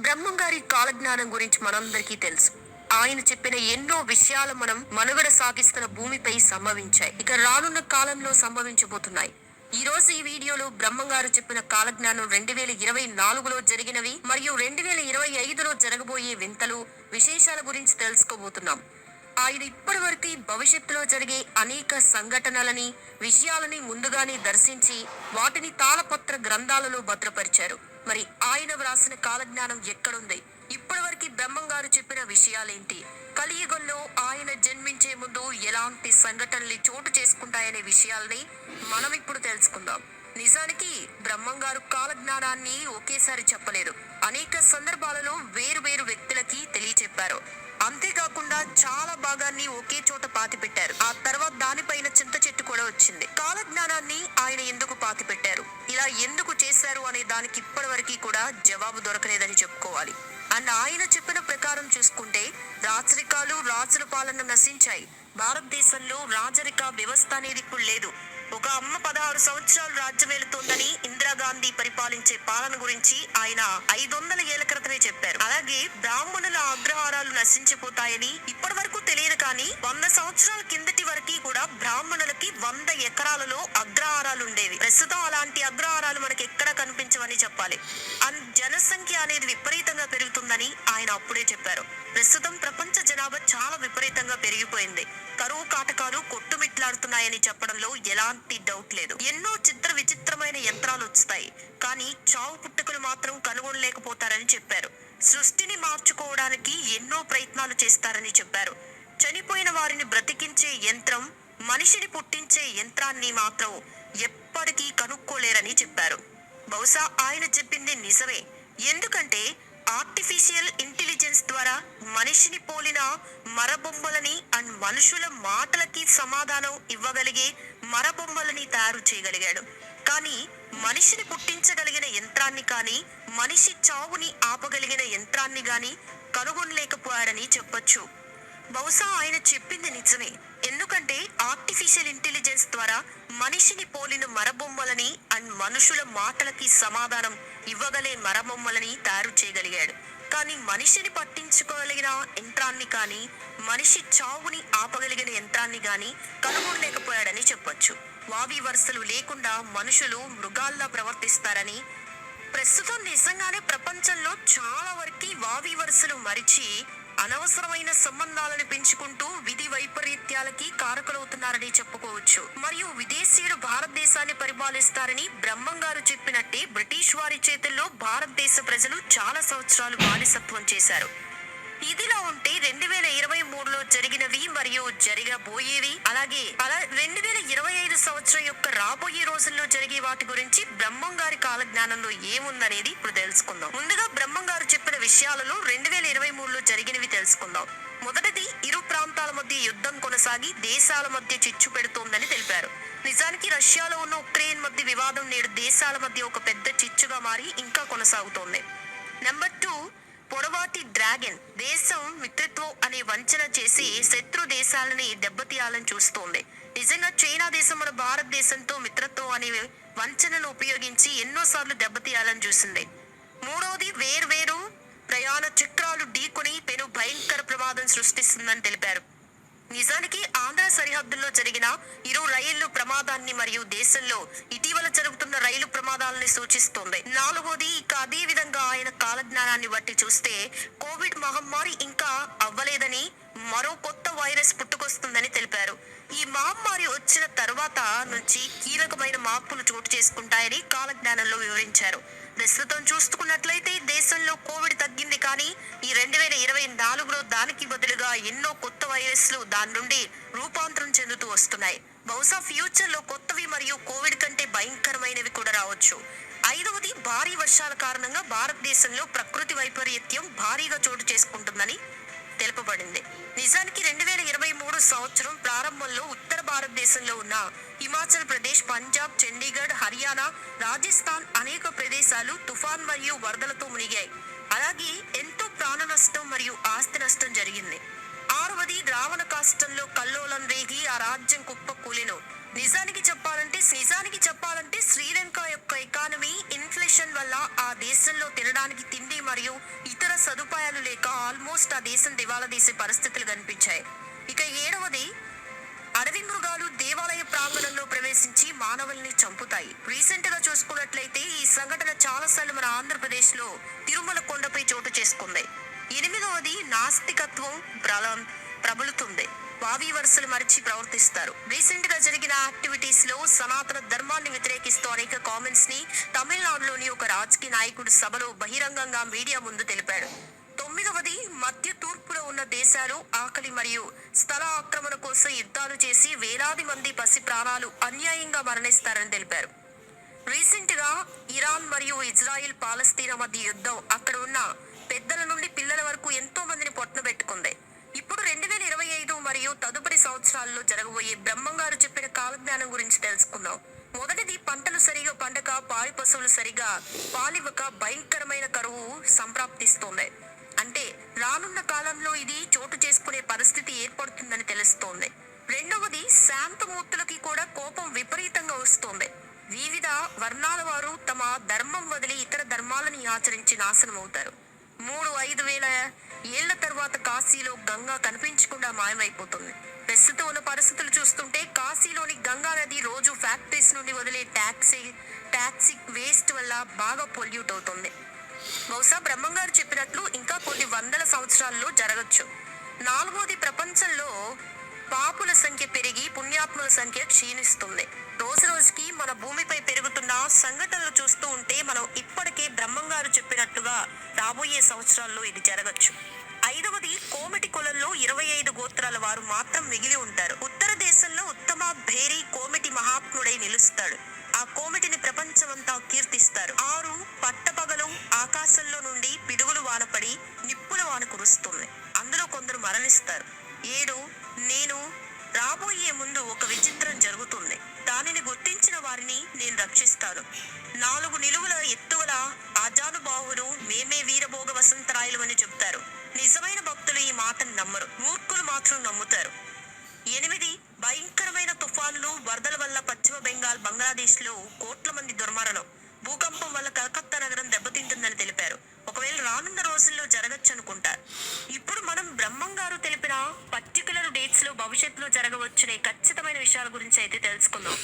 బ్రహ్మంగారి కాలజ్ఞానం గురించి మనందరికీ తెలుసు. ఆయన చెప్పిన ఎన్నో విషయాలు మనం మనుగడ సాగిస్తున్న భూమిపై సంభవించాయి, ఇక రానున్న కాలంలో సంభవించబోతున్నాయి. ఈ రోజు ఈ వీడియోలో బ్రహ్మంగారు చెప్పిన కాలజ్ఞానం 2024లో జరిగినవి మరియు 2025లో జరగబోయే వింతలు, విశేషాల గురించి తెలుసుకోబోతున్నాం. ఆయన ఇప్పటి వరకు భవిష్యత్తులో జరిగే అనేక సంఘటనలని, విషయాలని ముందుగానే దర్శించి వాటిని తాళపత్ర గ్రంథాలలో భద్రపరిచారు. మరి ఆయన వ్రాసిన కాలజ్ఞానం ఎక్కడుంది? ఇప్పటివరకు బ్రహ్మంగారు చెప్పిన విషయాలేంటి? కలియుగంలో ఆయన జన్మించే ముందు ఎలాంటి సంఘటనలు చోటు చేసుకుంటాయనే విషయాల్ని మనం ఇప్పుడు తెలుసుకుందాం. నిజానికి బ్రహ్మంగారు కాలజ్ఞానాన్ని ఒకేసారి చెప్పలేదు, అనేక సందర్భాలలో వేరు వేరు వ్యక్తులకి తెలియచెప్పారు. అంతేకాకుండా చాలా భాగాన్ని ఒకే చోట పాతి పెట్టారు. ఆ తర్వాత దానిపైన చింత చెట్టు కూడా వచ్చింది. కాలజ్ఞానాన్ని ఆయన ఎందుకు పాతి పెట్టారు, ఇలా ఎందుకు చేశారు అనే దానికి ఇప్పటి వరకు కూడా జవాబు దొరకలేదని చెప్పుకోవాలి. అండ్ ఆయన చెప్పిన ప్రకారం చూసుకుంటే రాచరికాలు, రాజుల పాలన నశించాయి. భారతదేశంలో రాజరిక వ్యవస్థ అనేది ఇప్పుడు లేదు. ఒక అమ్మ 16 సంవత్సరాలు రాజ్యం వెళుతోందని ఇందిరాగాంధీ పరిపాలించే పాలన గురించి ఆయన 500 ఏళ్ల క్రితమే చెప్పారు. అలాగే బ్రాహ్మణుల అగ్రహారాలు నశించిపోతాయని ఇప్పటి వరకు తెలియదు, కానీ 100 సంవత్సరాల కిందటి వరకు కూడా బ్రాహ్మణులకి 100 ఎకరాలలో అగ్రహారాలు ఉండేవి. ప్రస్తుతం అలాంటి అగ్రహారాలు మనకి ఎక్కడ కనిపించవని చెప్పాలి. అండ్ జనసంఖ్య అనేది విపరీతంగా పెరుగుతుందని ఆయన అప్పుడే చెప్పారు. ప్రస్తుతం ప్రపంచ జనాభా చాలా విపరీతంగా పెరిగిపోయింది. కరువు కాటకాలు కొట్టుమిట్లాడుతున్నాయని చెప్పడంలో ఎలాంటి డౌట్ లేదు. ఎన్నో చిత్ర విచిత్రమైన యంత్రాలు వస్తాయి, కానీ చావు పుట్టుకలు మాత్రం కనుగొనలేకపోతారని చెప్పారు. సృష్టిని మార్చుకోవడానికి ఎన్నో ప్రయత్నాలు చేస్తారని చెప్పారు. చనిపోయిన వారిని బ్రతికించే యంత్రం, మనిషిని పుట్టించే యంత్రాన్ని మాత్రం ఎప్పటికీ కనుక్కోలేరని చెప్పారు. బహుశా ఆయన చెప్పింది నిజమే, ఎందుకంటే ఆర్టిఫిషియల్ ఇంటెలిజెన్స్ ద్వారా మనిషిని పోలిన మరబొమ్మలని అండ్ మనుషుల మాటలకి సమాధానం ఇవ్వగలిగే మరబొమ్మలని తయారు చేయగలిగాడు. కానీ మనిషిని పుట్టించగలిగిన యంత్రాన్ని కానీ, మనిషి చావుని ఆపగలిగిన యంత్రాన్ని గాని కనుగొనలేకపోయాడని చెప్పొచ్చు. బహుశా ఆయన చెప్పింది నిజమే, ఎందుకంటే ఆర్టిఫిషియల్ ఇంటెలిజెన్స్ ద్వారా మనిషిని పోలిన మరబొమ్మలని అండ్ మనుషుల మాటలకి సమాధానం ఇవ్వగలే మరబొమ్మలని తయారు చేయగలిగాడు. కానీ మనిషిని పట్టించుకోగలిగిన యంత్రాన్ని కానీ, మనిషి చావుని ఆపగలిగిన యంత్రాన్ని కానీ కనుగొనలేకపోయాడని చెప్పొచ్చు. వావి వరుసలు లేకుండా మనుషులు మృగాల్లా ప్రవర్తిస్తారని, ప్రస్తుతం నిజంగానే ప్రపంచంలో చాలా వరకు వావి వరుసలు మరిచి అనవసరమైన సంబంధాలను పెంచుకుంటూ విధి వైపరీత్యాలకి కారకులవుతున్నారని చెప్పుకోవచ్చు. మరియు విదేశీయుడు భారతదేశాన్ని పరిపాలిస్తారని బ్రహ్మంగారు చెప్పినట్టే బ్రిటిష్ వారి చేతుల్లో భారతదేశ ప్రజలు చాలా సంవత్సరాలు బానిసత్వం చేశారు. ఇదిలా ఉంటే 2023లో జరిగినవి మరియు జరగబోయేవి, అలాగే 2025 సంవత్సరం యొక్క రాబోయే రోజుల్లో జరిగే వాటి గురించి బ్రహ్మంగారి కాలజ్ఞానంలో ఏముందనేది ఇప్పుడు తెలుసుకుందాం. ముందుగా బ్రహ్మంగారు చెప్పిన విషయాలలో 2023లో జరిగినవి తెలుసుకుందాం. మొదటిది, ఇరు ప్రాంతాల మధ్య యుద్ధం కొనసాగి దేశాల మధ్య చిచ్చు పెడుతోందని తెలిపారు. నిజానికి రష్యాలో ఉన్న ఉక్రెయిన్ మధ్య వివాదం నేడు దేశాల మధ్య ఒక పెద్ద చిచ్చుగా మారి ఇంకా కొనసాగుతోంది. నెంబర్ 2, పొడవాటి డ్రాగన్ దేశం మిత్రత్వం అనే వంచన చేసి శత్రు దేశాలని దెబ్బతీయాలని చూస్తోంది. నిజంగా చైనా దేశం మన భారతదేశంతో మిత్రత్వం అనే వంచనను ఉపయోగించి ఎన్నోసార్లు దెబ్బతీయాలని చూసింది. మూడవది, వేర్వేరు ప్రయాణ చక్రాలు ఢీకొని పెను భయంకర ప్రమాదం సృష్టిస్తుందని తెలిపారు. నిజానికి ఆంధ్ర సరిహద్దుల్లో జరిగిన ఇరు రైళ్లు ప్రమాదాన్ని మరియు దేశంలో ఇటీవల జరుగుతున్న రైలు ప్రమాదాలని సూచిస్తోంది. నాలుగోది, ఇక అదే విధంగా ఆయన కాలజ్ఞానాన్ని బట్టి చూస్తే కోవిడ్ మహమ్మారి ఇంకా అవ్వలేదని, మరో కొత్త వైరస్ పుట్టుకొస్తుందని తెలిపారు. ఈ మహమ్మారి వచ్చిన తర్వాత నుంచి కీలకమైన మార్పులు చోటు చేసుకుంటాయని కాలజ్ఞానంలో వివరించారు. ప్రస్తుతం చూసుకున్నట్లయితే దేశంలో కోవిడ్ తగ్గింది, కానీ ఈ 2024లో దానికి బదులుగా ఎన్నో కొత్త వైరస్లు దాని నుండి రూపాంతరం చెందుతూ వస్తున్నాయి. బహుశా ఫ్యూచర్ లో కొత్తవి మరియు కోవిడ్ కంటే భయంకరమైనవి కూడా రావచ్చు. ఐదవది, భారీ వర్షాల కారణంగా భారతదేశంలో ప్రకృతి వైపరీత్యం భారీగా చోటు చేసుకుంటుందని తెలుపబడింది. నిజానికి 2023 సంవత్సరం ప్రారంభంలో ఉత్తర భారతదేశంలో ఉన్న హిమాచల్ ప్రదేశ్, పంజాబ్, చండీగఢ్, హర్యానా, రాజస్థాన్ అనేక ప్రదేశాలు తుఫాన్ మరియు వరదలతో మునిగాయి. అలాగే ఎంతో ప్రాణ నష్టం మరియు ఆస్తి నష్టం జరిగింది. ఆరవది, రావణ కాష్టంలో కల్లోలం రేగి ఆ రాజ్యం కుప్పకూలెను. నిజానికి చెప్పాలంటే శ్రీలంక యొక్క ఎకానమీ ఇన్ఫ్లేషన్ వల్ల ఆ దేశంలో తినడానికి తిండి మరియు ఇతర సదుపాయాలు లేక ఆల్మోస్ట్ ఆ దేశం దివాలా తీసే పరిస్థితులు కనిపించాయి. ఇక 7వది, అడవి మృగాలు దేవాలయ ప్రాంగణంలో ప్రవేశించి మానవుల్ని చంపుతాయి. రీసెంట్ గా చూసుకున్నట్లయితే ఈ సంఘటన చాలాసార్లు మన ఆంధ్రప్రదేశ్ లో తిరుమల కొండపై చోటు చేసుకుంది. 8వది, నాస్తికత్వం ప్రబలుతుంది. వావి వరుసలు మరిచి ప్రవర్తిస్తారు. రీసెంట్ గా జరిగిన యాక్టివిటీస్ లో సనాతన ధర్మాన్ని వ్యతిరేకిస్తూ అనేక కామెంట్స్ ని తమిళనాడులోని ఒక రాజకీయ నాయకుడు సభలో బహిరంగంగా మీడియా ముందు తెలిపాడు. 9వది, మధ్య తూర్పులో ఉన్న దేశాలు ఆకలి మరియు స్థల ఆక్రమణ కోసం యుద్ధాలు చేసి వేలాది మంది పసి ప్రాణాలు అన్యాయంగా మరణిస్తారని తెలిపారు. రీసెంట్ గా ఇరాన్ మరియు ఇజ్రాయిల్ పాలస్తీనా మధ్య యుద్ధం అక్కడ ఉన్న పెద్దల నుండి పిల్లల వరకు ఎంతో మందిని పొట్టనబెట్టుకుంది. ఇప్పుడు 2025 మరియు తదుపరి సంవత్సరాల్లో జరగబోయే బ్రహ్మంగారు చెప్పిన కాలజ్ఞానం గురించి తెలుసుకుందాం. మొదటిది, పంటలు సరిగా పండక పాడి పశువులు సరిగా పాలివ్వక భయంకరమైన కరువు సంప్రాప్తిస్తోంది. అంటే రానున్న కాలంలో ఇది చోటు చేసుకునే పరిస్థితి ఏర్పడుతుందని తెలుస్తోంది. 2వది, శాంతమూర్తులకి కూడా కోపం విపరీతంగా వస్తోంది. వివిధ వర్ణాల వారు తమ ధర్మం వదిలి ఇతర ధర్మాలని ఆచరించి నాశనం అవుతారు. 5,000 ఏళ్ల తర్వాత కాశీలో గంగా కనిపించకుండా మాయమైపోతుంది. ప్రస్తుతం ఉన్న పరిస్థితులు చూస్తుంటే కాశీలోని గంగా నది రోజు ఫ్యాక్టరీస్ నుండి వదిలే టాక్సిక్ వేస్ట్ వల్ల బాగా పొల్యూట్ అవుతుంది. బహుశా బ్రహ్మంగారు చెప్పినట్లు ఇంకా కొన్ని వందల సంవత్సరాల్లో జరగచ్చు. 4వది, ప్రపంచంలో పాపుల సంఖ్య పెరిగి పుణ్యాత్ముల సంఖ్య క్షీణిస్తుంది. రోజు రోజుకి మన భూమిపై పెరుగుతున్న సంఘటనలు చూస్తూ ఉంటే మనం ఇప్పటికే బ్రహ్మంగారు చెప్పినట్టుగా రాబోయే సంవత్సరాల్లో ఇది జరగచ్చు. 5వది, కోమిటి కులంలో 25 గోత్రాల వారు మాత్రం మిగిలి ఉంటారు. ఉత్తర దేశంలో ఉత్తమ భేరీ కోమిటి మహాత్ముడై నిలుస్తాడు. ఆ కోమిటిని ప్రపంచమంతా కీర్తిస్తారు. 6, పట్టపగలు ఆకాశంలో నుండి పిడుగులు వానపడి నిప్పుల వాన కురుస్తుంది. అందులో కొందరు మరణిస్తారు. 7, నేను రాబోయే ముందు ఒక విచిత్రం జరుగుతుంది. దానిని గుర్తించిన వారిని నేను రక్షిస్తాను. 4 నిలువుల ఎత్తువల ఆజానుబాహువులు మేమే వీరభోగ వసంతరాయలు అని చెప్తారు. నిజమైన భక్తులు ఈ మాటను నమ్మరు, మూర్ఖులు మాత్రం నమ్ముతారు. 8, భయంకరమైన తుఫానులు వరదల వల్ల పశ్చిమ బెంగాల్ బంగ్లాదేశ్ లో కోట్ల మంది దుర్మరణం. భూకంపం వల్ల కలకత్తా నగరం దెబ్బతింటుందని తెలిపారు. ఒకవేళ రానున్న రోజుల్లో జరగచ్చు అనుకుంటారు. ఇప్పుడు మనం బ్రహ్మంగారు తెలిపిన పర్టికులర్ డేట్స్ లో భవిష్యత్తులో జరగవచ్చునే ఖచ్చితమైన విషయాల గురించి అయితే తెలుసుకుందాం.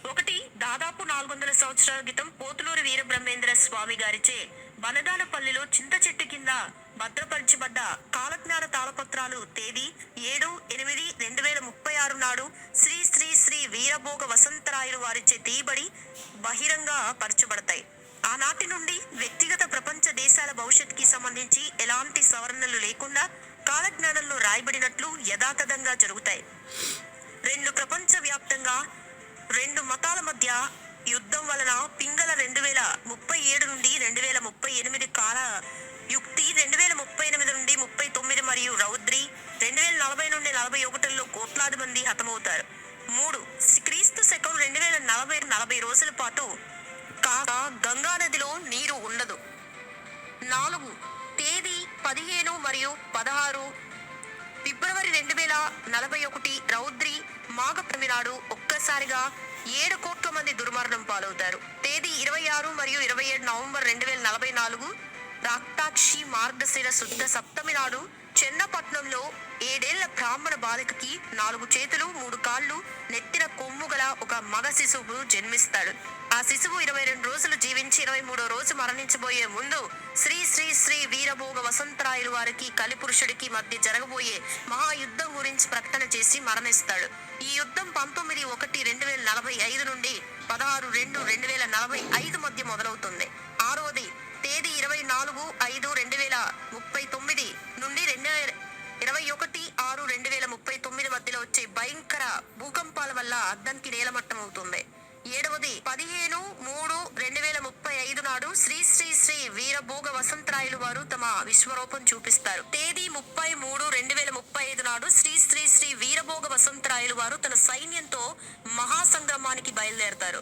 1, దాదాపు 400 సంవత్సరాల క్రితం పోతులూరి వీరబ్రహ్మేంద్ర స్వామి గారిచే బనగానపల్లిలో చింత చెట్టు కింద భద్రపరచబడ్డ కాలజ్ఞాన తాళపత్రాలు తేదీ 7/8/2036 నాడు శ్రీ శ్రీ శ్రీ వీరభోగ వసంతరాయలు వారిచే తీయబడి బహిరంగ పరచబడతాయి. ఆనాటి నుండి వ్యక్తిగత ప్రపంచ దేశాల భవిష్యత్తుకి సంబంధించి ఎలాంటి సవరణలు లేకుండా కాలజ్ఞానంలో రాయబడినట్లు యథాతథంగా జరుగుతాయి. 2, ప్రపంచ వ్యాప్తంగా 2 మతాల మధ్య యుద్ధం వలన పింగళ 2037 నుండి 2038 కాల యుక్తి, 2038 నుండి 39 మరియు రౌద్రి 2040 నుండి 41లో కోట్లాది మంది హతమవుతారు. 3, క్రీస్తు శకం 2040 40 రోజుల పాటు గంగా నదిలో నీరు ఉండదు. 4, తేదీ 15 మరియు 16 ఫిబ్రవరి 2041 రౌద్రి మాఘపమి నాడు ఒక్కసారిగా 7 కోట్ల మంది దుర్మరణం పాలవుతారు. తేదీ 26 మరియు 27 నవంబర్ 2044 రాక్తాక్షి మార్గశిర శుద్ధ సప్తమి నాడు చెన్నపట్నంలో 7 ఏళ్ల బ్రాహ్మణ బాలికకి 4 చేతులు 3 కాళ్ళు నెత్తిన కొమ్ము గల ఒక మగ శిశువు జన్మిస్తాడు. ఆ శిశువు 22 రోజులు జీవించి 23వ రోజు మరణించబోయే ముందు శ్రీ శ్రీ శ్రీ వీరభోగ వసంతరాయలు వారికి కలిపురుషుడికి మధ్య జరగబోయే మహాయుద్ధం గురించి ప్రకటన చేసి మరణిస్తాడు. ఈ యుద్ధం 19/1/2045 నుండి 16/2/2045 మధ్య మొదలవుతుంది. 6వది, తేదీ 24/5/2039 నుండి 21/6/2039 మధ్యలో వచ్చే భయంకర భూకంపాల వల్ల అద్దంకి నేలమట్టం అవుతుంది. 7వది, 15/3/2035 నాడు శ్రీ శ్రీ శ్రీ వీరభోగ వసంతరాయలు వారు తమ విశ్వరూపం చూపిస్తారు. తేదీ 30/3/2035 నాడు శ్రీ శ్రీ శ్రీ వీరభోగ వసంతరాయలు వారు తన సైన్యంతో మహాసంగ్రామానికి బయలుదేరతారు.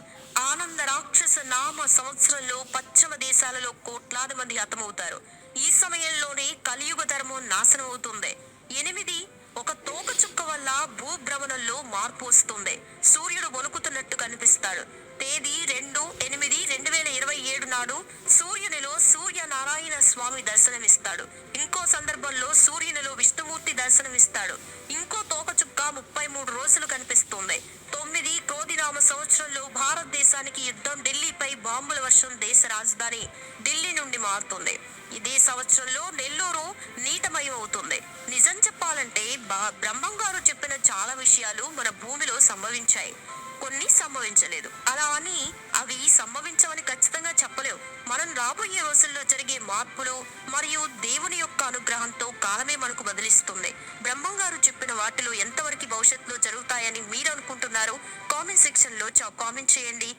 ఆనంద రాక్షస నామ సంవత్సరంలో పశ్చిమ దేశాలలో కోట్లాది మంది హతమవుతారు. ఈ సమయంలోనే కలియుగ ధర్మం నాశనం అవుతుంది. 8, ఒక తోక చుక్క వల్ల భూభ్రమణంలో మార్పు వస్తుంది. సూర్యుడు వణుకుతున్నట్టు కనిపిస్తాడు. తేదీ 2/8/2027 నాడు సూర్యునిలో సూర్యనారాయణ స్వామి దర్శనమిస్తాడు. ఇంకో సందర్భంలో సూర్యునిలో విష్ణుమూర్తి దర్శనమిస్తాడు. ఇంకో తోకచుక్క 33 రోజులు కనిపిస్తుంది. 9 క్రోధినామ సంవత్సరంలో భారతదేశానికి యుద్ధం, ఢిల్లీపై బాంబుల వర్షం, దేశ రాజధాని ఢిల్లీ నుండి మారుతుంది. ఇదే సంవత్సరంలో నెల్లూరు నీటమయం అవుతుంది. నిజం చెప్పాలంటే బ్రహ్మంగారు చెప్పిన చాలా విషయాలు మన భూమిలో సంభవించాయి, కొన్ని సంభవించలేదు. అలా అని అవి సంభవించవని ఖచ్చితంగా చెప్పలేవు. మనం రాబోయే రోజుల్లో జరిగే మార్పులు మరియు దేవుని యొక్క అనుగ్రహంతో కాలమే మనకు బదిలిస్తుంది. బ్రహ్మంగారు చెప్పిన వాటిలో ఎంతవరకు భవిష్యత్తులో జరుగుతాయని మీరు అనుకుంటున్నారు? కామెంట్ సెక్షన్ లో కామెంట్ చేయండి.